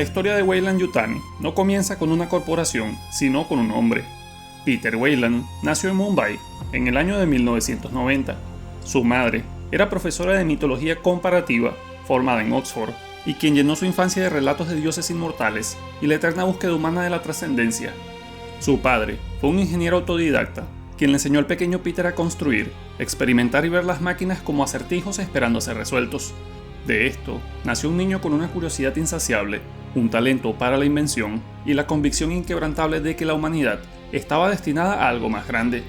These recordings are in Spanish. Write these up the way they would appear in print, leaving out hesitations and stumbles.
La historia de Weyland-Yutani no comienza con una corporación, sino con un hombre. Peter Weyland nació en Mumbai en el año de 1990. Su madre era profesora de mitología comparativa, formada en Oxford, y quien llenó su infancia de relatos de dioses inmortales y la eterna búsqueda humana de la trascendencia. Su padre fue un ingeniero autodidacta, quien le enseñó al pequeño Peter a construir, experimentar y ver las máquinas como acertijos esperando ser resueltos. De esto, nació un niño con una curiosidad insaciable, un talento para la invención y la convicción inquebrantable de que la humanidad estaba destinada a algo más grande.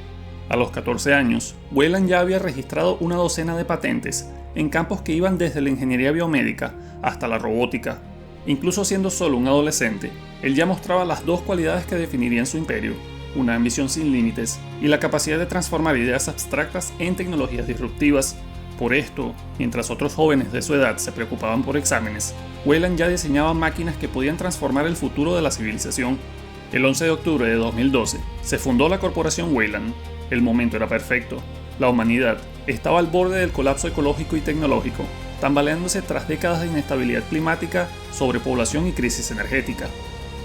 A los 14 años, Weyland ya había registrado una docena de patentes en campos que iban desde la ingeniería biomédica hasta la robótica. Incluso siendo solo un adolescente, él ya mostraba las dos cualidades que definirían su imperio: una ambición sin límites y la capacidad de transformar ideas abstractas en tecnologías disruptivas. Por esto, mientras otros jóvenes de su edad se preocupaban por exámenes, Weyland ya diseñaba máquinas que podían transformar el futuro de la civilización. El 11 de octubre de 2012 se fundó la corporación Weyland. El momento era perfecto. La humanidad estaba al borde del colapso ecológico y tecnológico, tambaleándose tras décadas de inestabilidad climática, sobrepoblación y crisis energética.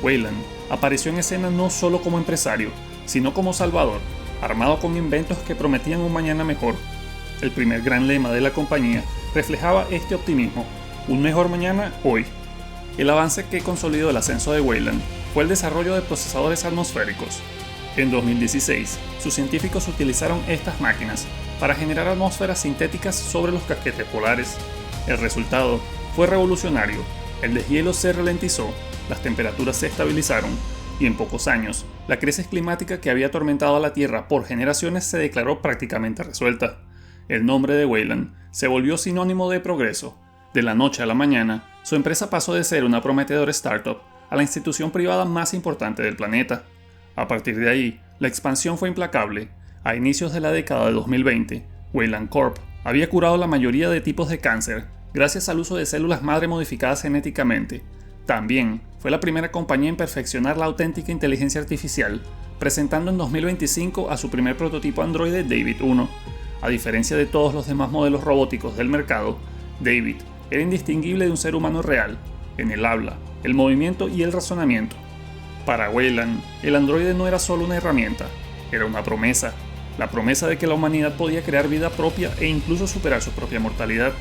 Weyland apareció en escena no solo como empresario, sino como salvador, armado con inventos que prometían un mañana mejor. El primer gran lema de la compañía reflejaba este optimismo: un mejor mañana hoy. El avance que consolidó el ascenso de Weyland fue el desarrollo de procesadores atmosféricos. En 2016, sus científicos utilizaron estas máquinas para generar atmósferas sintéticas sobre los casquetes polares. El resultado fue revolucionario: el deshielo se ralentizó, las temperaturas se estabilizaron, y en pocos años, la crisis climática que había atormentado a la Tierra por generaciones se declaró prácticamente resuelta. El nombre de Weyland se volvió sinónimo de progreso. De la noche a la mañana, su empresa pasó de ser una prometedora startup a la institución privada más importante del planeta. A partir de ahí, la expansión fue implacable. A inicios de la década de 2020, Weyland Corp había curado la mayoría de tipos de cáncer gracias al uso de células madre modificadas genéticamente. También fue la primera compañía en perfeccionar la auténtica inteligencia artificial, presentando en 2025 a su primer prototipo androide David 1. A diferencia de todos los demás modelos robóticos del mercado, David era indistinguible de un ser humano real, en el habla, el movimiento y el razonamiento. Para Weyland, el androide no era solo una herramienta, era una promesa, la promesa de que la humanidad podía crear vida propia e incluso superar su propia mortalidad.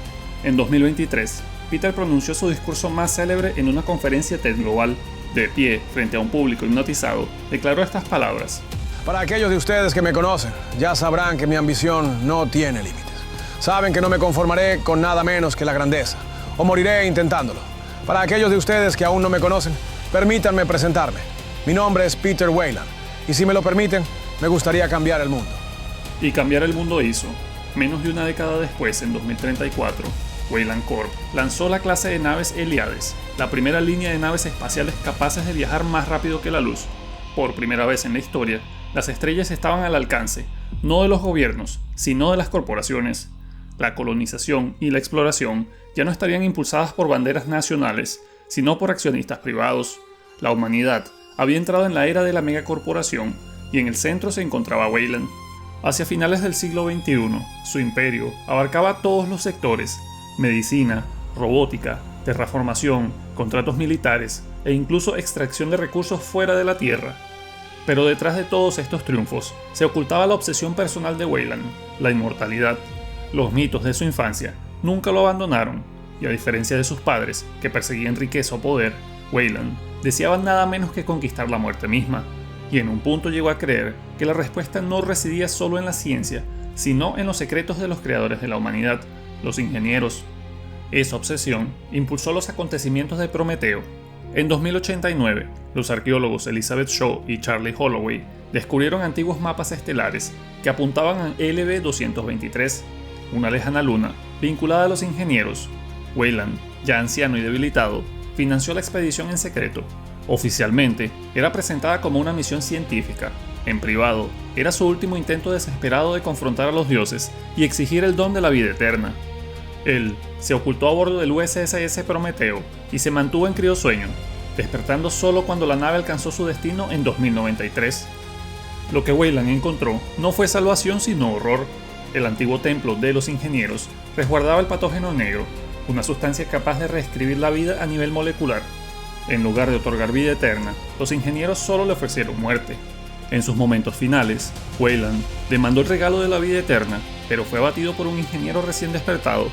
En 2023, Peter pronunció su discurso más célebre en una conferencia TED Global. De pie, frente a un público hipnotizado, declaró estas palabras: para aquellos de ustedes que me conocen, ya sabrán que mi ambición no tiene límites. Saben que no me conformaré con nada menos que la grandeza, o moriré intentándolo. Para aquellos de ustedes que aún no me conocen, permítanme presentarme. Mi nombre es Peter Weyland, y si me lo permiten, me gustaría cambiar el mundo. Y cambiar el mundo hizo. Menos de una década después, en 2034, Weyland Corp lanzó la clase de naves Heliades, la primera línea de naves espaciales capaces de viajar más rápido que la luz. Por primera vez en la historia, las estrellas estaban al alcance, no de los gobiernos, sino de las corporaciones. La colonización y la exploración ya no estarían impulsadas por banderas nacionales, sino por accionistas privados. La humanidad había entrado en la era de la megacorporación, y en el centro se encontraba Weyland. Hacia finales del siglo XXI, su imperio abarcaba todos los sectores: medicina, robótica, terraformación, contratos militares e incluso extracción de recursos fuera de la Tierra. Pero detrás de todos estos triunfos se ocultaba la obsesión personal de Weyland, la inmortalidad. Los mitos de su infancia nunca lo abandonaron, y a diferencia de sus padres, que perseguían riqueza o poder, Weyland deseaba nada menos que conquistar la muerte misma, y en un punto llegó a creer que la respuesta no residía solo en la ciencia, sino en los secretos de los creadores de la humanidad, los ingenieros. Esa obsesión impulsó los acontecimientos de Prometeo. En 2089, los arqueólogos Elizabeth Shaw y Charlie Holloway descubrieron antiguos mapas estelares que apuntaban a LV-223, una lejana luna vinculada a los ingenieros. Weyland, ya anciano y debilitado, financió la expedición en secreto. Oficialmente, era presentada como una misión científica. En privado, era su último intento desesperado de confrontar a los dioses y exigir el don de la vida eterna. Él se ocultó a bordo del USS Prometeo y se mantuvo en criosueño, despertando solo cuando la nave alcanzó su destino en 2093. Lo que Weyland encontró no fue salvación sino horror. El antiguo templo de los ingenieros resguardaba el patógeno negro, una sustancia capaz de reescribir la vida a nivel molecular. En lugar de otorgar vida eterna, los ingenieros solo le ofrecieron muerte. En sus momentos finales, Weyland demandó el regalo de la vida eterna, pero fue abatido por un ingeniero recién despertado.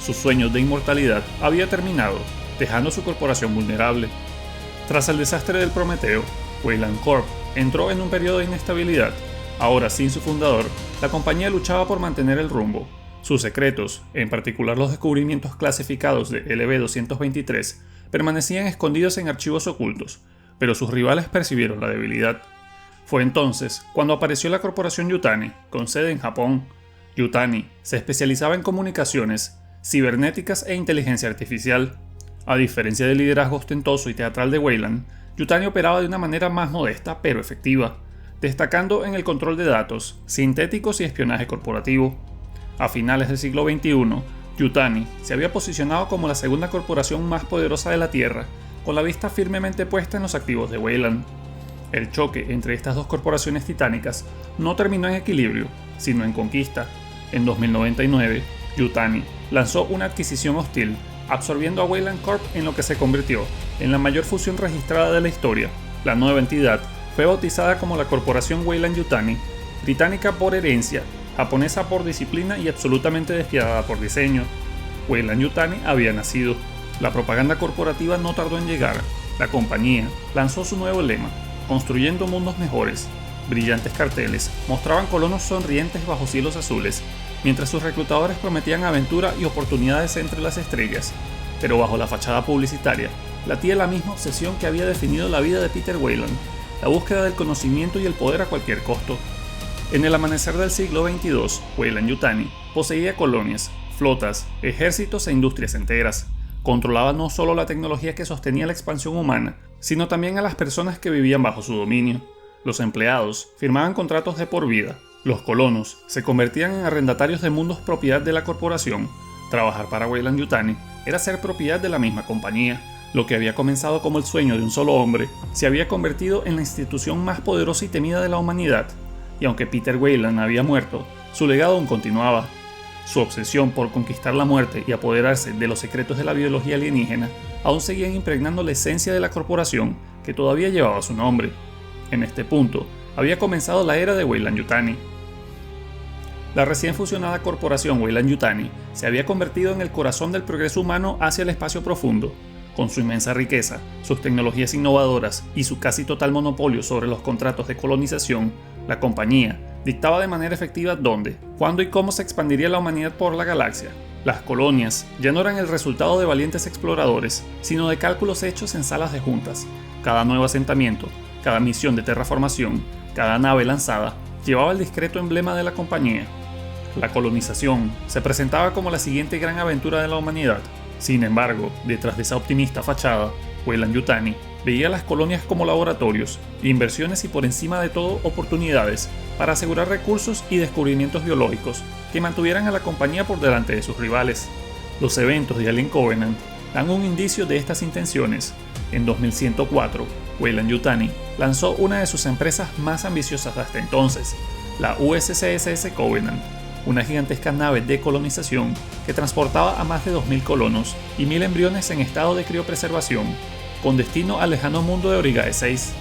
Su sueño de inmortalidad había terminado, dejando su corporación vulnerable. Tras el desastre del Prometeo, Weyland Corp entró en un periodo de inestabilidad. Ahora sin su fundador, la compañía luchaba por mantener el rumbo. Sus secretos, en particular los descubrimientos clasificados de LV-223, permanecían escondidos en archivos ocultos, pero sus rivales percibieron la debilidad. Fue entonces cuando apareció la corporación Yutani, con sede en Japón. Yutani se especializaba en comunicaciones, cibernéticas e inteligencia artificial. A diferencia del liderazgo ostentoso y teatral de Weyland, Yutani operaba de una manera más modesta pero efectiva, destacando en el control de datos, sintéticos y espionaje corporativo. A finales del siglo XXI, Yutani se había posicionado como la segunda corporación más poderosa de la Tierra, con la vista firmemente puesta en los activos de Weyland. El choque entre estas dos corporaciones titánicas no terminó en equilibrio, sino en conquista. En 2099, Yutani lanzó una adquisición hostil, absorbiendo a Weyland Corp en lo que se convirtió en la mayor fusión registrada de la historia. La nueva entidad fue bautizada como la Corporación Weyland Yutani, británica por herencia, japonesa por disciplina y absolutamente despiadada por diseño. Weyland Yutani había nacido. La propaganda corporativa no tardó en llegar. La compañía lanzó su nuevo lema: construyendo mundos mejores. Brillantes carteles mostraban colonos sonrientes bajo cielos azules, mientras sus reclutadores prometían aventura y oportunidades entre las estrellas. Pero bajo la fachada publicitaria, latía la misma obsesión que había definido la vida de Peter Weyland: la búsqueda del conocimiento y el poder a cualquier costo. En el amanecer del siglo XXII, Weyland Yutani poseía colonias, flotas, ejércitos e industrias enteras. Controlaba no solo la tecnología que sostenía la expansión humana, sino también a las personas que vivían bajo su dominio. Los empleados firmaban contratos de por vida. Los colonos se convertían en arrendatarios de mundos propiedad de la corporación. Trabajar para Weyland Yutani era ser propiedad de la misma compañía. Lo que había comenzado como el sueño de un solo hombre se había convertido en la institución más poderosa y temida de la humanidad. Y aunque Peter Weyland había muerto, su legado aún continuaba. Su obsesión por conquistar la muerte y apoderarse de los secretos de la biología alienígena aún seguían impregnando la esencia de la corporación que todavía llevaba su nombre. En este punto, había comenzado la era de Weyland Yutani. La recién fusionada corporación Weyland Yutani se había convertido en el corazón del progreso humano hacia el espacio profundo. Con su inmensa riqueza, sus tecnologías innovadoras y su casi total monopolio sobre los contratos de colonización, la compañía dictaba de manera efectiva dónde, cuándo y cómo se expandiría la humanidad por la galaxia. Las colonias ya no eran el resultado de valientes exploradores, sino de cálculos hechos en salas de juntas. Cada nuevo asentamiento, cada misión de terraformación, cada nave lanzada, llevaba el discreto emblema de la compañía. La colonización se presentaba como la siguiente gran aventura de la humanidad. Sin embargo, detrás de esa optimista fachada, Weyland Yutani veía las colonias como laboratorios, inversiones y por encima de todo oportunidades para asegurar recursos y descubrimientos biológicos que mantuvieran a la compañía por delante de sus rivales. Los eventos de Alien Covenant dan un indicio de estas intenciones. En 2104, Weyland Yutani lanzó una de sus empresas más ambiciosas hasta entonces, la USCSS Covenant, una gigantesca nave de colonización que transportaba a más de 2000 colonos y 1000 embriones en estado de criopreservación, con destino al lejano mundo de Origae 6.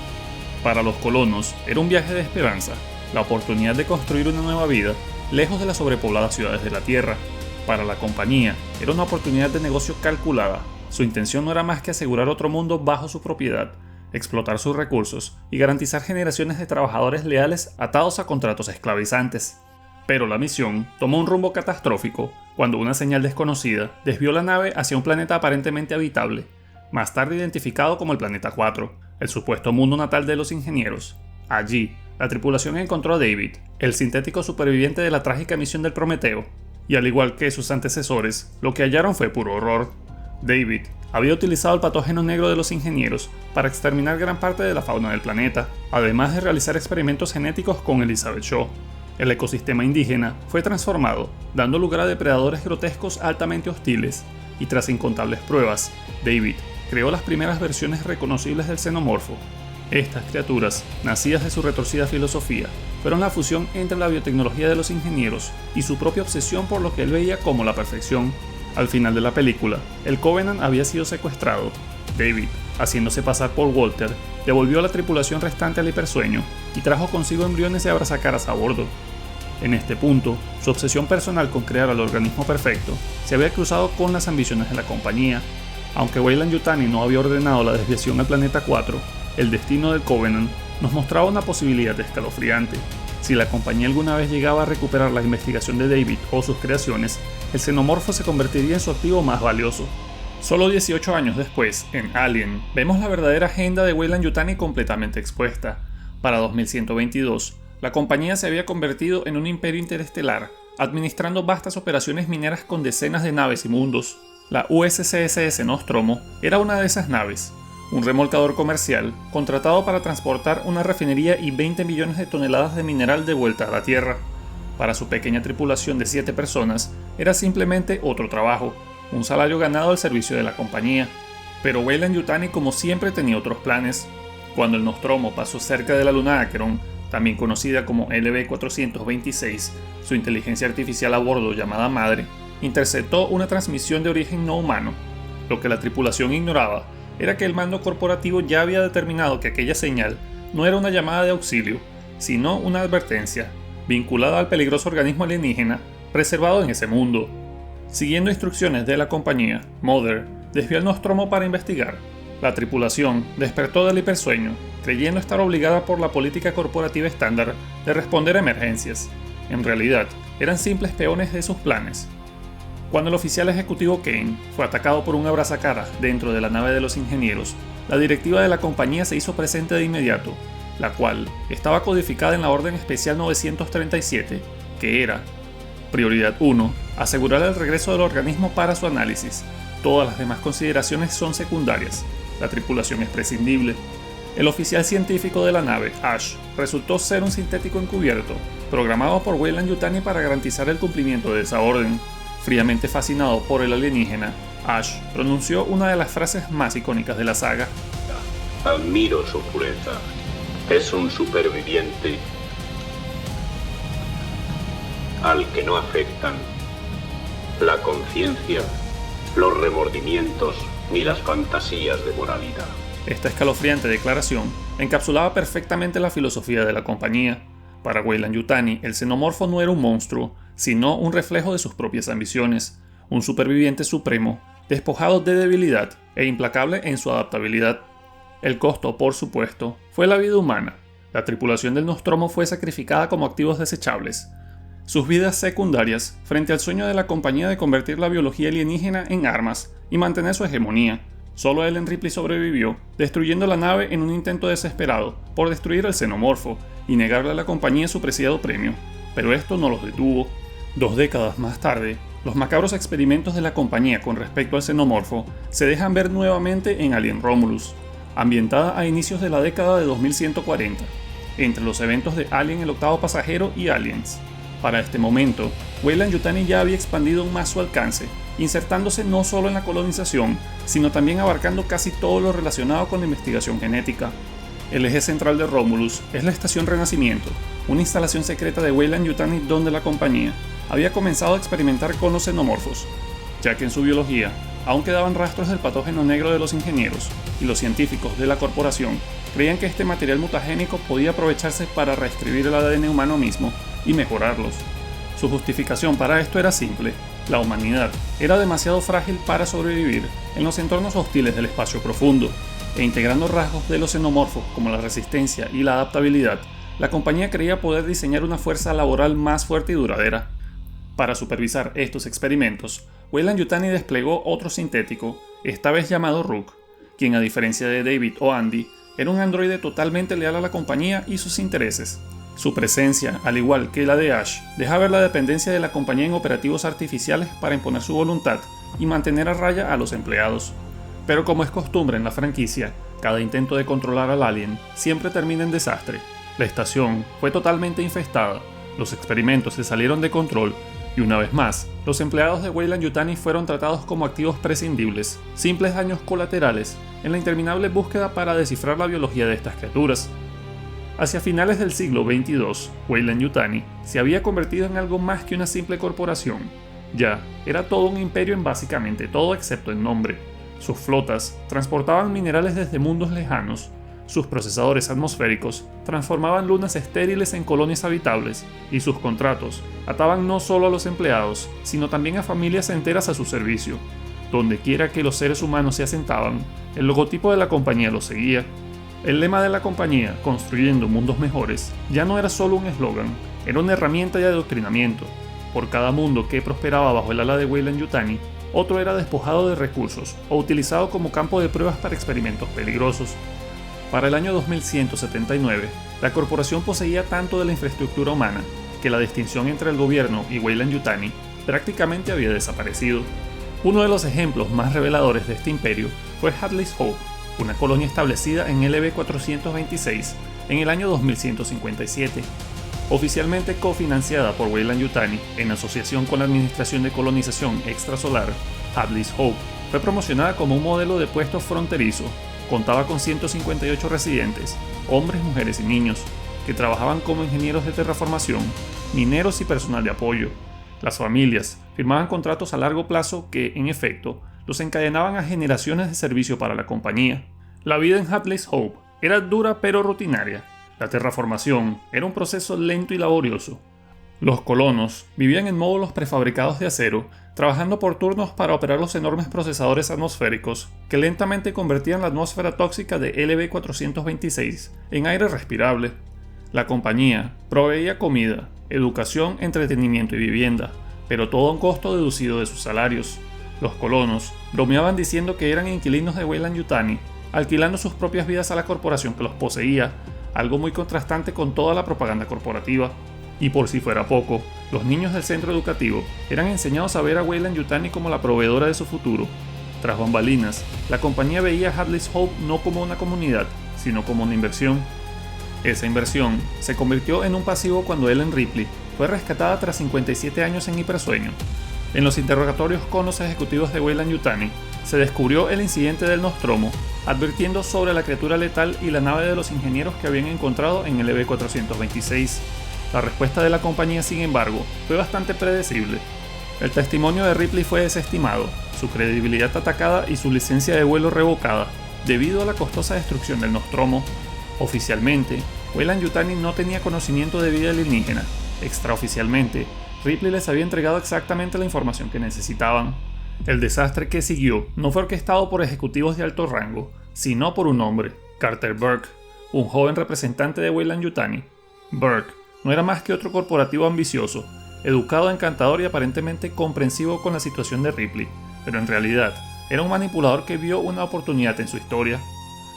Para los colonos era un viaje de esperanza, la oportunidad de construir una nueva vida lejos de las sobrepobladas ciudades de la Tierra. Para la compañía era una oportunidad de negocio calculada. Su intención no era más que asegurar otro mundo bajo su propiedad, explotar sus recursos y garantizar generaciones de trabajadores leales atados a contratos esclavizantes. Pero la misión tomó un rumbo catastrófico cuando una señal desconocida desvió la nave hacia un planeta aparentemente habitable, más tarde identificado como el Planeta 4, el supuesto mundo natal de los ingenieros. Allí, la tripulación encontró a David, el sintético superviviente de la trágica misión del Prometeo, y al igual que sus antecesores, lo que hallaron fue puro horror. David había utilizado el patógeno negro de los ingenieros para exterminar gran parte de la fauna del planeta, además de realizar experimentos genéticos con Elizabeth Shaw. El ecosistema indígena fue transformado, dando lugar a depredadores grotescos altamente hostiles, y tras incontables pruebas, David creó las primeras versiones reconocibles del xenomorfo. Estas criaturas, nacidas de su retorcida filosofía, fueron la fusión entre la biotecnología de los ingenieros y su propia obsesión por lo que él veía como la perfección. Al final de la película, el Covenant había sido secuestrado. David, haciéndose pasar por Walter, devolvió a la tripulación restante al hipersueño y trajo consigo embriones de abrazacaras a bordo. En este punto, su obsesión personal con crear al organismo perfecto se había cruzado con las ambiciones de la compañía. Aunque Weyland-Yutani no había ordenado la desviación al planeta 4, el destino del Covenant nos mostraba una posibilidad escalofriante. Si la compañía alguna vez llegaba a recuperar la investigación de David o sus creaciones, el xenomorfo se convertiría en su activo más valioso. Solo 18 años después, en Alien, vemos la verdadera agenda de Weyland-Yutani completamente expuesta. Para 2122, la compañía se había convertido en un imperio interestelar, administrando vastas operaciones mineras con decenas de naves y mundos. La USCSS Nostromo era una de esas naves, un remolcador comercial contratado para transportar una refinería y 20 millones de toneladas de mineral de vuelta a la Tierra. Para su pequeña tripulación de 7 personas, era simplemente otro trabajo, un salario ganado al servicio de la compañía. Pero Weyland-Yutani, como siempre, tenía otros planes. Cuando el Nostromo pasó cerca de la luna Acheron, también conocida como LV-426, su inteligencia artificial a bordo llamada Madre, interceptó una transmisión de origen no humano. Lo que la tripulación ignoraba era que el mando corporativo ya había determinado que aquella señal no era una llamada de auxilio, sino una advertencia, vinculada al peligroso organismo alienígena preservado en ese mundo. Siguiendo instrucciones de la compañía, Mother desvió el Nostromo para investigar. La tripulación despertó del hipersueño, creyendo estar obligada por la política corporativa estándar de responder a emergencias. En realidad, eran simples peones de sus planes. Cuando el oficial ejecutivo Kane fue atacado por un abrazacaras dentro de la nave de los ingenieros, la directiva de la compañía se hizo presente de inmediato, la cual estaba codificada en la Orden Especial 937, que era: Prioridad 1. Asegurar el regreso del organismo para su análisis. Todas las demás consideraciones son secundarias. La tripulación es prescindible. El oficial científico de la nave, Ash, resultó ser un sintético encubierto, programado por Weyland-Yutani para garantizar el cumplimiento de esa orden. Fríamente fascinado por el alienígena, Ash pronunció una de las frases más icónicas de la saga. Admiro su pureza. Es un superviviente al que no afectan la conciencia, los remordimientos ni las fantasías de moralidad. Esta escalofriante declaración encapsulaba perfectamente la filosofía de la compañía. Para Weyland-Yutani, el xenomorfo no era un monstruo, sino un reflejo de sus propias ambiciones, un superviviente supremo, despojado de debilidad e implacable en su adaptabilidad. El costo, por supuesto, fue la vida humana. La tripulación del Nostromo fue sacrificada como activos desechables. Sus vidas secundarias, frente al sueño de la compañía de convertir la biología alienígena en armas y mantener su hegemonía. Solo Ellen Ripley sobrevivió, destruyendo la nave en un intento desesperado por destruir al xenomorfo y negarle a la compañía su preciado premio. Pero esto no los detuvo. 2 décadas más tarde, los macabros experimentos de la compañía con respecto al xenomorfo se dejan ver nuevamente en Alien Romulus, ambientada a inicios de la década de 2140, entre los eventos de Alien el octavo pasajero y Aliens. Para este momento, Weyland-Yutani ya había expandido más su alcance, insertándose no solo en la colonización, sino también abarcando casi todo lo relacionado con la investigación genética. El eje central de Romulus es la Estación Renacimiento, una instalación secreta de Weyland-Yutani donde la compañía había comenzado a experimentar con los xenomorfos, ya que en su biología aún quedaban rastros del patógeno negro de los ingenieros, y los científicos de la corporación creían que este material mutagénico podía aprovecharse para reescribir el ADN humano mismo y mejorarlos. Su justificación para esto era simple: la humanidad era demasiado frágil para sobrevivir en los entornos hostiles del espacio profundo, e integrando rasgos de los xenomorfos como la resistencia y la adaptabilidad, la compañía creía poder diseñar una fuerza laboral más fuerte y duradera. Para supervisar estos experimentos, Weyland-Yutani desplegó otro sintético, esta vez llamado Rook, quien, a diferencia de David o Andy, era un androide totalmente leal a la compañía y sus intereses. Su presencia, al igual que la de Ash, deja ver la dependencia de la compañía en operativos artificiales para imponer su voluntad y mantener a raya a los empleados. Pero como es costumbre en la franquicia, cada intento de controlar al alien siempre termina en desastre. La estación fue totalmente infestada, los experimentos se salieron de control y, una vez más, los empleados de Weyland-Yutani fueron tratados como activos prescindibles, simples daños colaterales en la interminable búsqueda para descifrar la biología de estas criaturas. Hacia finales del siglo XXII, Weyland-Yutani se había convertido en algo más que una simple corporación. Ya era todo un imperio en básicamente todo excepto el nombre. Sus flotas transportaban minerales desde mundos lejanos, sus procesadores atmosféricos transformaban lunas estériles en colonias habitables, y sus contratos ataban no solo a los empleados, sino también a familias enteras a su servicio. Donde quiera que los seres humanos se asentaban, el logotipo de la compañía los seguía. El lema de la compañía, construyendo mundos mejores, ya no era solo un eslogan, era una herramienta de adoctrinamiento. Por cada mundo que prosperaba bajo el ala de Weyland-Yutani, otro era despojado de recursos o utilizado como campo de pruebas para experimentos peligrosos. Para el año 2179, la corporación poseía tanto de la infraestructura humana que la distinción entre el gobierno y Weyland-Yutani prácticamente había desaparecido. Uno de los ejemplos más reveladores de este imperio fue Hadley's Hope, una colonia establecida en LV-426 en el año 2157. Oficialmente cofinanciada por Weyland-Yutani en asociación con la Administración de Colonización Extrasolar, Hadley's Hope fue promocionada como un modelo de puesto fronterizo. Contaba con 158 residentes, hombres, mujeres y niños, que trabajaban como ingenieros de terraformación, mineros y personal de apoyo. Las familias firmaban contratos a largo plazo que, en efecto, los encadenaban a generaciones de servicio para la compañía. La vida en Hadley's Hope era dura pero rutinaria. La terraformación era un proceso lento y laborioso. Los colonos vivían en módulos prefabricados de acero, trabajando por turnos para operar los enormes procesadores atmosféricos que lentamente convertían la atmósfera tóxica de LV-426 en aire respirable. La compañía proveía comida, educación, entretenimiento y vivienda, pero todo a un costo deducido de sus salarios. Los colonos bromeaban diciendo que eran inquilinos de Weyland-Yutani, alquilando sus propias vidas a la corporación que los poseía, algo muy contrastante con toda la propaganda corporativa. Y por si fuera poco, los niños del centro educativo eran enseñados a ver a Weyland-Yutani como la proveedora de su futuro. Tras bambalinas, la compañía veía a Hadley's Hope no como una comunidad, sino como una inversión. Esa inversión se convirtió en un pasivo cuando Ellen Ripley fue rescatada tras 57 años en hipersueño. En los interrogatorios con los ejecutivos de Weyland-Yutani, se descubrió el incidente del Nostromo, advirtiendo sobre la criatura letal y la nave de los ingenieros que habían encontrado en el LV-426. La respuesta de la compañía, sin embargo, fue bastante predecible. El testimonio de Ripley fue desestimado, su credibilidad atacada y su licencia de vuelo revocada, debido a la costosa destrucción del Nostromo. Oficialmente, Weyland-Yutani no tenía conocimiento de vida alienígena. Extraoficialmente, Ripley les había entregado exactamente la información que necesitaban. El desastre que siguió no fue orquestado por ejecutivos de alto rango, sino por un hombre, Carter Burke, un joven representante de Weyland-Yutani. Burke no era más que otro corporativo ambicioso, educado, encantador y aparentemente comprensivo con la situación de Ripley, pero en realidad era un manipulador que vio una oportunidad en su historia.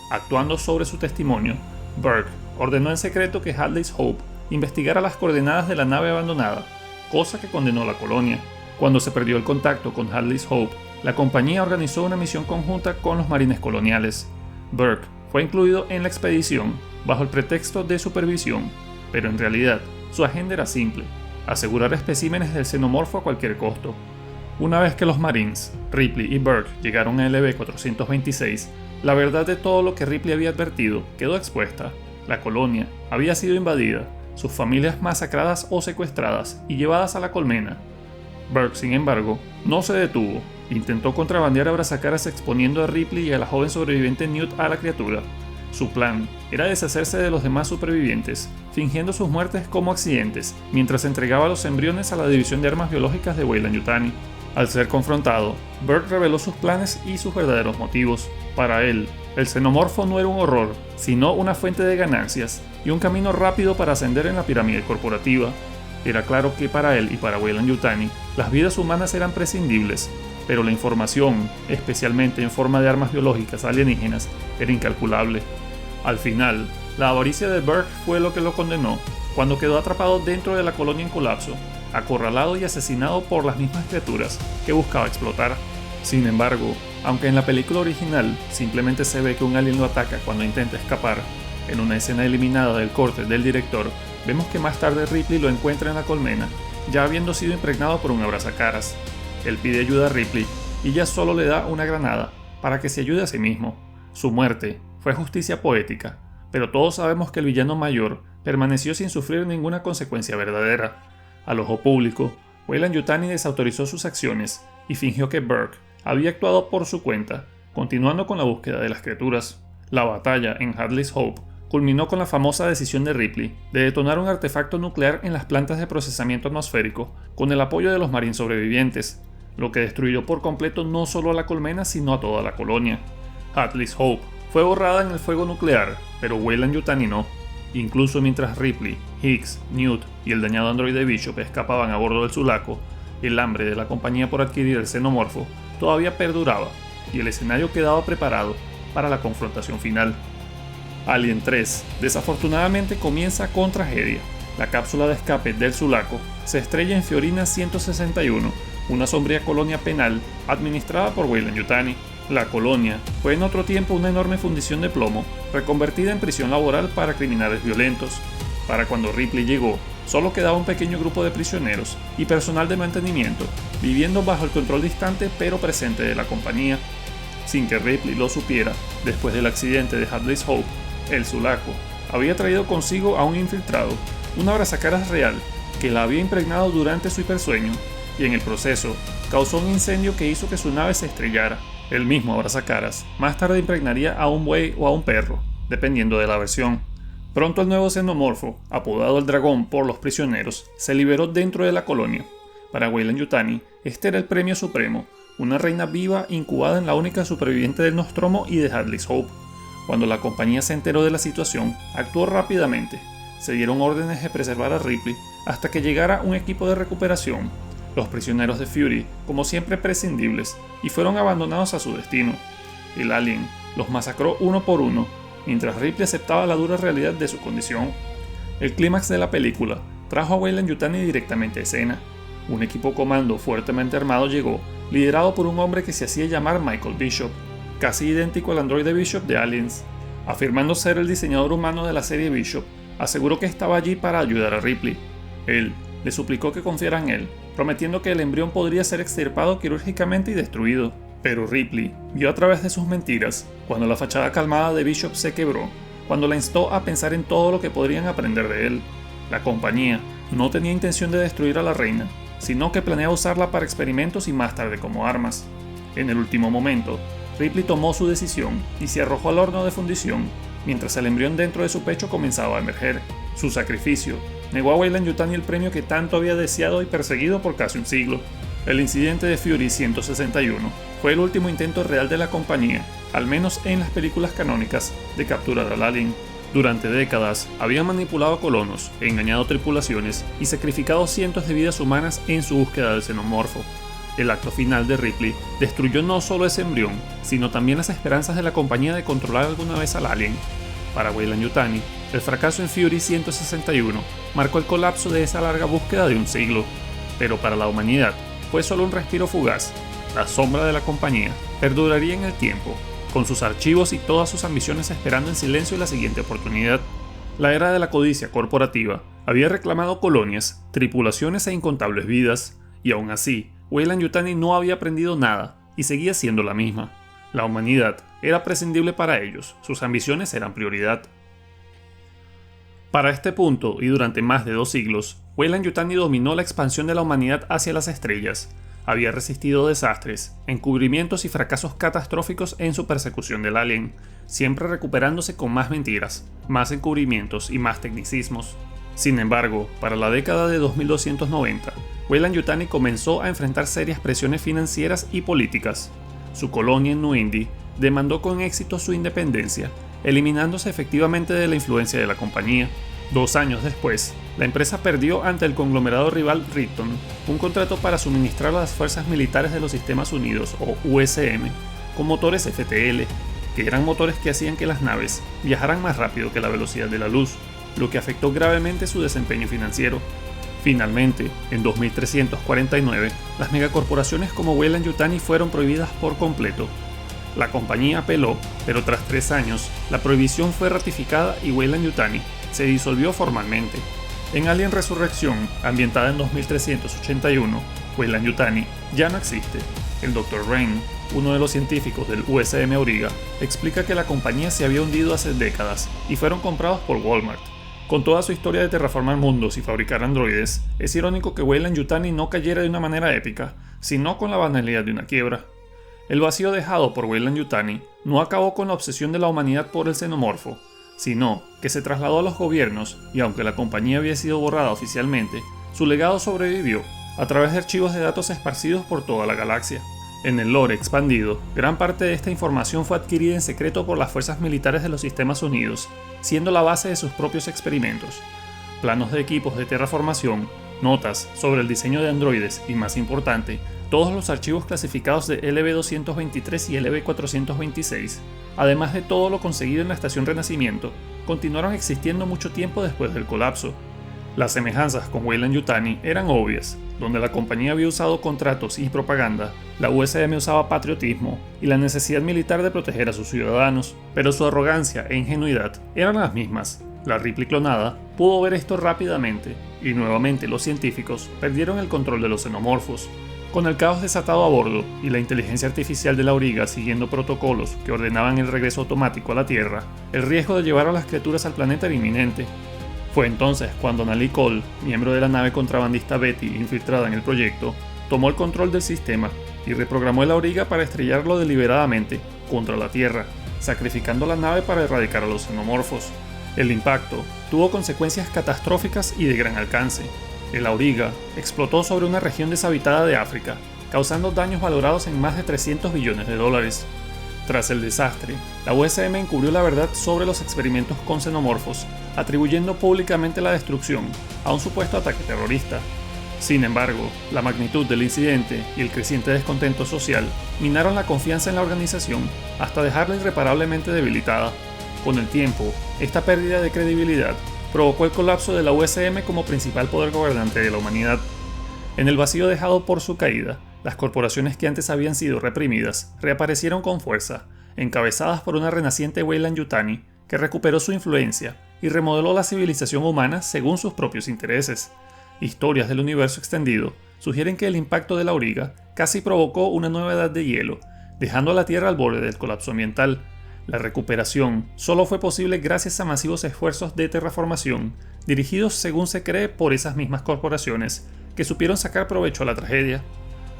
Actuando sobre su testimonio, Burke ordenó en secreto que Hadley's Hope investigara las coordenadas de la nave abandonada, cosa que condenó a la colonia. Cuando se perdió el contacto con Hadley's Hope, la compañía organizó una misión conjunta con los marines coloniales. Burke fue incluido en la expedición bajo el pretexto de supervisión, pero en realidad su agenda era simple: asegurar especímenes del xenomorfo a cualquier costo. Una vez que los Marines, Ripley y Burke llegaron a LV-426, la verdad de todo lo que Ripley había advertido quedó expuesta. La colonia había sido invadida, sus familias masacradas o secuestradas y llevadas a la colmena. Burke, sin embargo, no se detuvo. Intentó contrabandear abrazacaras exponiendo a Ripley y a la joven sobreviviente Newt a la criatura. Su plan era deshacerse de los demás supervivientes, fingiendo sus muertes como accidentes, mientras entregaba los embriones a la División de Armas Biológicas de Weyland-Yutani. Al ser confrontado, Burke reveló sus planes y sus verdaderos motivos. Para él, el xenomorfo no era un horror, sino una fuente de ganancias y un camino rápido para ascender en la pirámide corporativa. Era claro que para él y para Weyland-Yutani, las vidas humanas eran prescindibles, pero la información, especialmente en forma de armas biológicas alienígenas, era incalculable. Al final, la avaricia de Burke fue lo que lo condenó, cuando quedó atrapado dentro de la colonia en colapso, acorralado y asesinado por las mismas criaturas que buscaba explotar. Sin embargo, aunque en la película original simplemente se ve que un alien lo ataca cuando intenta escapar, en una escena eliminada del corte del director, vemos que más tarde Ripley lo encuentra en la colmena, ya habiendo sido impregnado por un abrazacaras. Él pide ayuda a Ripley y ella solo le da una granada para que se ayude a sí mismo. Su muerte fue justicia poética, pero todos sabemos que el villano mayor permaneció sin sufrir ninguna consecuencia verdadera. Al ojo público, Weyland-Yutani desautorizó sus acciones y fingió que Burke había actuado por su cuenta, continuando con la búsqueda de las criaturas. La batalla en Hadley's Hope culminó con la famosa decisión de Ripley de detonar un artefacto nuclear en las plantas de procesamiento atmosférico con el apoyo de los marines sobrevivientes, lo que destruyó por completo no solo a la colmena sino a toda la colonia. Hadley's Hope fue borrada en el fuego nuclear, pero Weyland-Yutani no. Incluso mientras Ripley, Higgs, Newt y el dañado androide Bishop escapaban a bordo del Sulaco, el hambre de la compañía por adquirir el xenomorfo todavía perduraba y el escenario quedaba preparado para la confrontación final. Alien 3 desafortunadamente comienza con tragedia. La cápsula de escape del Sulaco se estrella en Fiorina 161, una sombría colonia penal administrada por Weyland-Yutani. La colonia fue en otro tiempo una enorme fundición de plomo, reconvertida en prisión laboral para criminales violentos. Para cuando Ripley llegó, solo quedaba un pequeño grupo de prisioneros y personal de mantenimiento, viviendo bajo el control distante pero presente de la compañía. Sin que Ripley lo supiera, después del accidente de Hadley's Hope, el Sulaco había traído consigo a un infiltrado, un abrazacaras real, que la había impregnado durante su hipersueño, y en el proceso causó un incendio que hizo que su nave se estrellara. El mismo abrazacaras más tarde impregnaría a un buey o a un perro, dependiendo de la versión. Pronto el nuevo xenomorfo, apodado el dragón por los prisioneros, se liberó dentro de la colonia. Para Weyland-Yutani, este era el premio supremo, una reina viva incubada en la única superviviente del Nostromo y de Hadley's Hope. Cuando la compañía se enteró de la situación, actuó rápidamente. Se dieron órdenes de preservar a Ripley hasta que llegara un equipo de recuperación. Los prisioneros de Fury, como siempre prescindibles, y fueron abandonados a su destino. El alien los masacró uno por uno, mientras Ripley aceptaba la dura realidad de su condición. El clímax de la película trajo a Weyland-Yutani directamente a escena. Un equipo comando fuertemente armado llegó, liderado por un hombre que se hacía llamar Michael Bishop, casi idéntico al androide Bishop de Aliens. Afirmando ser el diseñador humano de la serie Bishop, aseguró que estaba allí para ayudar a Ripley. Él le suplicó que confiara en él, prometiendo que el embrión podría ser extirpado quirúrgicamente y destruido. Pero Ripley vio a través de sus mentiras cuando la fachada calmada de Bishop se quebró, cuando la instó a pensar en todo lo que podrían aprender de él. La compañía no tenía intención de destruir a la reina, sino que planeaba usarla para experimentos y más tarde como armas. En el último momento, Ripley tomó su decisión y se arrojó al horno de fundición, mientras el embrión dentro de su pecho comenzaba a emerger. Su sacrificio negó a Weyland-Yutani el premio que tanto había deseado y perseguido por casi un siglo. El incidente de Fury 161 fue el último intento real de la compañía, al menos en las películas canónicas, de capturar al alien. Durante décadas habían manipulado a colonos, engañado tripulaciones y sacrificado cientos de vidas humanas en su búsqueda del xenomorfo. El acto final de Ripley destruyó no solo ese embrión, sino también las esperanzas de la compañía de controlar alguna vez al alien. Para Weyland-Yutani, el fracaso en Fury 161 marcó el colapso de esa larga búsqueda de un siglo, pero para la humanidad fue solo un respiro fugaz. La sombra de la compañía perduraría en el tiempo, con sus archivos y todas sus ambiciones esperando en silencio la siguiente oportunidad. La era de la codicia corporativa había reclamado colonias, tripulaciones e incontables vidas, y aún así, Weyland-Yutani no había aprendido nada y seguía siendo la misma. La humanidad era prescindible para ellos, sus ambiciones eran prioridad. Para este punto, y durante más de 2 siglos, Weyland-Yutani dominó la expansión de la humanidad hacia las estrellas. Había resistido desastres, encubrimientos y fracasos catastróficos en su persecución del alien, siempre recuperándose con más mentiras, más encubrimientos y más tecnicismos. Sin embargo, para la década de 2290, Weyland-Yutani comenzó a enfrentar serias presiones financieras y políticas. Su colonia en Nuindi demandó con éxito su independencia, eliminándose efectivamente de la influencia de la compañía. 2 años después, la empresa perdió ante el conglomerado rival Ripton un contrato para suministrar a las fuerzas militares de los Estados Unidos, o USM, con motores FTL, que eran motores que hacían que las naves viajaran más rápido que la velocidad de la luz, lo que afectó gravemente su desempeño financiero. Finalmente, en 2349, las megacorporaciones como Weyland-Yutani fueron prohibidas por completo. La compañía apeló, pero tras 3 años, la prohibición fue ratificada y Weyland-Yutani se disolvió formalmente. En Alien Resurrección, ambientada en 2381, Weyland-Yutani ya no existe. El Dr. Rain, uno de los científicos del USM Auriga, explica que la compañía se había hundido hace décadas y fueron comprados por Walmart, Con toda su historia de terraformar mundos y fabricar androides, es irónico que Weyland-Yutani no cayera de una manera épica, sino con la banalidad de una quiebra. El vacío dejado por Weyland-Yutani no acabó con la obsesión de la humanidad por el xenomorfo, sino que se trasladó a los gobiernos y aunque la compañía había sido borrada oficialmente, su legado sobrevivió a través de archivos de datos esparcidos por toda la galaxia. En el lore expandido, gran parte de esta información fue adquirida en secreto por las fuerzas militares de los Sistemas Unidos, siendo la base de sus propios experimentos. Planos de equipos de terraformación, notas sobre el diseño de androides y, más importante, todos los archivos clasificados de LV-223 y LV-426, además de todo lo conseguido en la Estación Renacimiento, continuaron existiendo mucho tiempo después del colapso. Las semejanzas con Weyland-Yutani eran obvias. Donde la compañía había usado contratos y propaganda, la USM usaba patriotismo y la necesidad militar de proteger a sus ciudadanos, pero su arrogancia e ingenuidad eran las mismas. La Ripley clonada pudo ver esto rápidamente, y nuevamente los científicos perdieron el control de los xenomorfos. Con el caos desatado a bordo y la inteligencia artificial de la Auriga siguiendo protocolos que ordenaban el regreso automático a la Tierra, el riesgo de llevar a las criaturas al planeta era inminente. Fue entonces cuando Nali Cole, miembro de la nave contrabandista Betty infiltrada en el proyecto, tomó el control del sistema y reprogramó el Auriga para estrellarlo deliberadamente contra la Tierra, sacrificando la nave para erradicar a los xenomorfos. El impacto tuvo consecuencias catastróficas y de gran alcance. El Auriga explotó sobre una región deshabitada de África, causando daños valorados en más de $300 billones. Tras el desastre, la USM encubrió la verdad sobre los experimentos con xenomorfos, atribuyendo públicamente la destrucción a un supuesto ataque terrorista. Sin embargo, la magnitud del incidente y el creciente descontento social minaron la confianza en la organización hasta dejarla irreparablemente debilitada. Con el tiempo, esta pérdida de credibilidad provocó el colapso de la USM como principal poder gobernante de la humanidad. En el vacío dejado por su caída, las corporaciones que antes habían sido reprimidas reaparecieron con fuerza, encabezadas por una renaciente Weyland-Yutani que recuperó su influencia y remodeló la civilización humana según sus propios intereses. Historias del universo extendido sugieren que el impacto de la Auriga casi provocó una nueva edad de hielo, dejando a la Tierra al borde del colapso ambiental. La recuperación solo fue posible gracias a masivos esfuerzos de terraformación, dirigidos según se cree por esas mismas corporaciones, que supieron sacar provecho a la tragedia.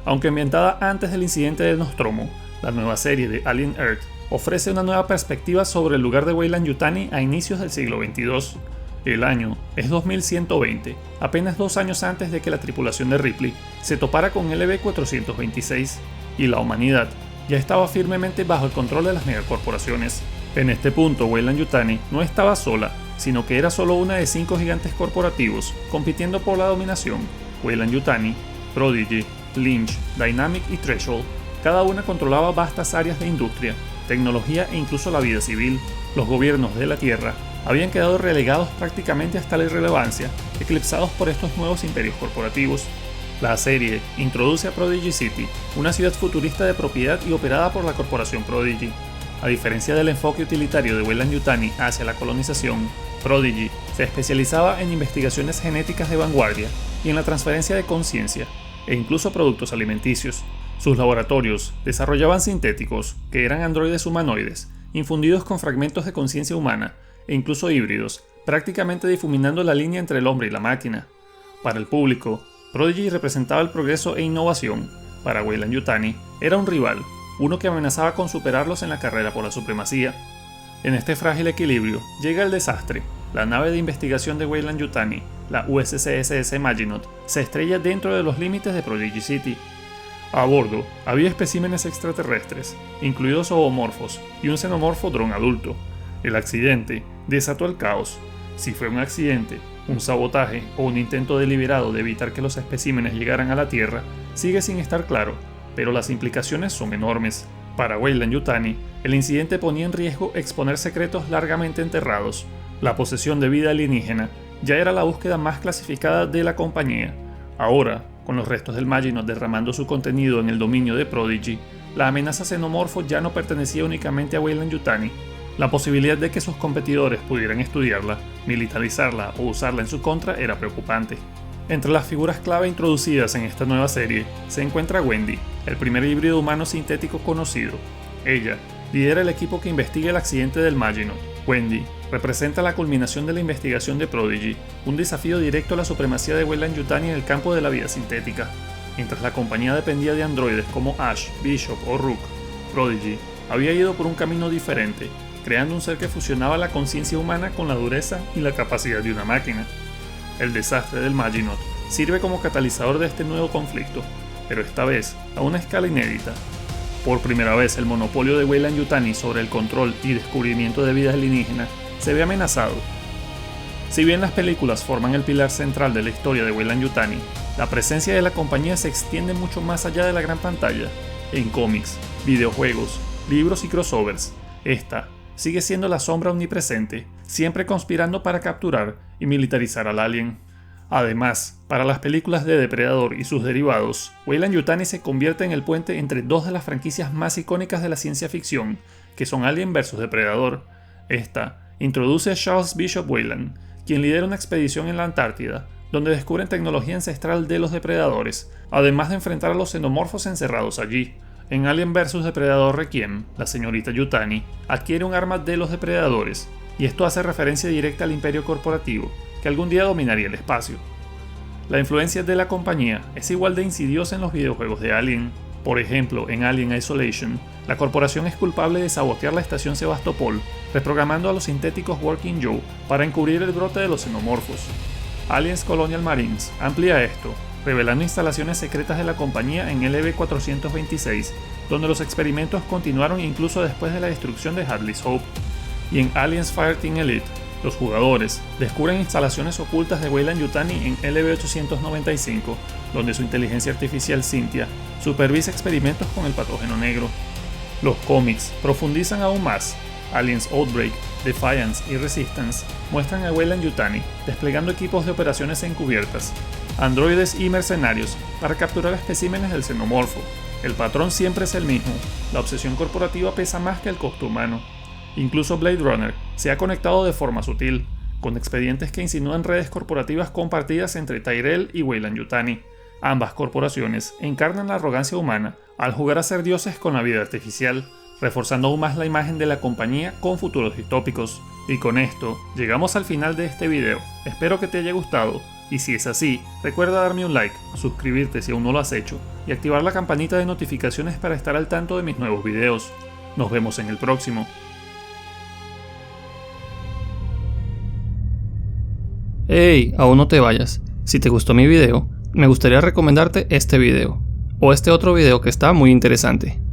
Aunque ambientada antes del incidente de Nostromo, la nueva serie de Alien Earth ofrece una nueva perspectiva sobre el lugar de Weyland-Yutani a inicios del siglo XXII. El año es 2120, apenas 2 años antes de que la tripulación de Ripley se topara con LV-426, y la humanidad ya estaba firmemente bajo el control de las megacorporaciones. En este punto, Weyland-Yutani no estaba sola, sino que era solo una de 5 gigantes corporativos compitiendo por la dominación. Weyland-Yutani, Prodigy, Lynch, Dynamic y Threshold, cada una controlaba vastas áreas de industria, tecnología e incluso la vida civil. Los gobiernos de la Tierra habían quedado relegados prácticamente hasta la irrelevancia, eclipsados por estos nuevos imperios corporativos. La serie introduce a Prodigy City, una ciudad futurista de propiedad y operada por la corporación Prodigy. A diferencia del enfoque utilitario de Weyland-Yutani hacia la colonización, Prodigy se especializaba en investigaciones genéticas de vanguardia y en la transferencia de conciencia, e incluso productos alimenticios. Sus laboratorios desarrollaban sintéticos, que eran androides humanoides, infundidos con fragmentos de conciencia humana, e incluso híbridos, prácticamente difuminando la línea entre el hombre y la máquina. Para el público, Prodigy representaba el progreso e innovación. Para Weyland-Yutani era un rival, uno que amenazaba con superarlos en la carrera por la supremacía. En este frágil equilibrio llega el desastre. La nave de investigación de Weyland-Yutani, la USCSS Maginot, se estrella dentro de los límites de Prodigy City. A bordo había especímenes extraterrestres, incluidos zoomorfos y un xenomorfo dron adulto. El accidente desató el caos. Si fue un accidente, un sabotaje o un intento deliberado de evitar que los especímenes llegaran a la Tierra, sigue sin estar claro, pero las implicaciones son enormes. Para Weyland-Yutani, el incidente ponía en riesgo exponer secretos largamente enterrados. La posesión de vida alienígena ya era la búsqueda más clasificada de la compañía. Ahora, con los restos del Maginot derramando su contenido en el dominio de Prodigy, la amenaza xenomorfo ya no pertenecía únicamente a Weyland-Yutani. La posibilidad de que sus competidores pudieran estudiarla, militarizarla o usarla en su contra era preocupante. Entre las figuras clave introducidas en esta nueva serie se encuentra Wendy, el primer híbrido humano sintético conocido. Ella lidera el equipo que investiga el accidente del Maginot. Wendy representa la culminación de la investigación de Prodigy, un desafío directo a la supremacía de Weyland-Yutani en el campo de la vida sintética. Mientras la compañía dependía de androides como Ash, Bishop o Rook, Prodigy había ido por un camino diferente, creando un ser que fusionaba la conciencia humana con la dureza y la capacidad de una máquina. El desastre del Maginot sirve como catalizador de este nuevo conflicto, pero esta vez a una escala inédita. Por primera vez el monopolio de Weyland-Yutani sobre el control y descubrimiento de vida alienígena se ve amenazado. Si bien las películas forman el pilar central de la historia de Weyland-Yutani, la presencia de la compañía se extiende mucho más allá de la gran pantalla. En cómics, videojuegos, libros y crossovers, esta sigue siendo la sombra omnipresente, siempre conspirando para capturar y militarizar al alien. Además, para las películas de Depredador y sus derivados, Weyland-Yutani se convierte en el puente entre dos de las franquicias más icónicas de la ciencia ficción, que son Alien vs Depredador. Esta introduce a Charles Bishop Weyland, quien lidera una expedición en la Antártida, donde descubren tecnología ancestral de los depredadores, además de enfrentar a los xenomorfos encerrados allí. En Alien vs Depredador Requiem, la señorita Yutani adquiere un arma de los depredadores, y esto hace referencia directa al imperio corporativo, que algún día dominaría el espacio. La influencia de la compañía es igual de insidiosa en los videojuegos de Alien. Por ejemplo, en Alien Isolation, la corporación es culpable de sabotear la estación Sebastopol, reprogramando a los sintéticos Working Joe para encubrir el brote de los xenomorfos. Aliens Colonial Marines amplía esto, revelando instalaciones secretas de la compañía en LV-426, donde los experimentos continuaron incluso después de la destrucción de Hadley's Hope. Y en Aliens Fireteam Elite, los jugadores descubren instalaciones ocultas de Weyland-Yutani en LV-895, donde su inteligencia artificial Cynthia supervisa experimentos con el patógeno negro. Los cómics profundizan aún más. Aliens Outbreak, Defiance y Resistance muestran a Weyland-Yutani desplegando equipos de operaciones encubiertas, androides y mercenarios para capturar especímenes del xenomorfo. El patrón siempre es el mismo, la obsesión corporativa pesa más que el costo humano. Incluso Blade Runner se ha conectado de forma sutil, con expedientes que insinúan redes corporativas compartidas entre Tyrell y Weyland-Yutani. Ambas corporaciones encarnan la arrogancia humana al jugar a ser dioses con la vida artificial, reforzando aún más la imagen de la compañía con futuros distópicos. Y con esto, llegamos al final de este video. Espero que te haya gustado, y si es así, recuerda darme un like, suscribirte si aún no lo has hecho, y activar la campanita de notificaciones para estar al tanto de mis nuevos videos. Nos vemos en el próximo. ¡Hey! Aún no te vayas. Si te gustó mi video, me gustaría recomendarte este video, o este otro video que está muy interesante.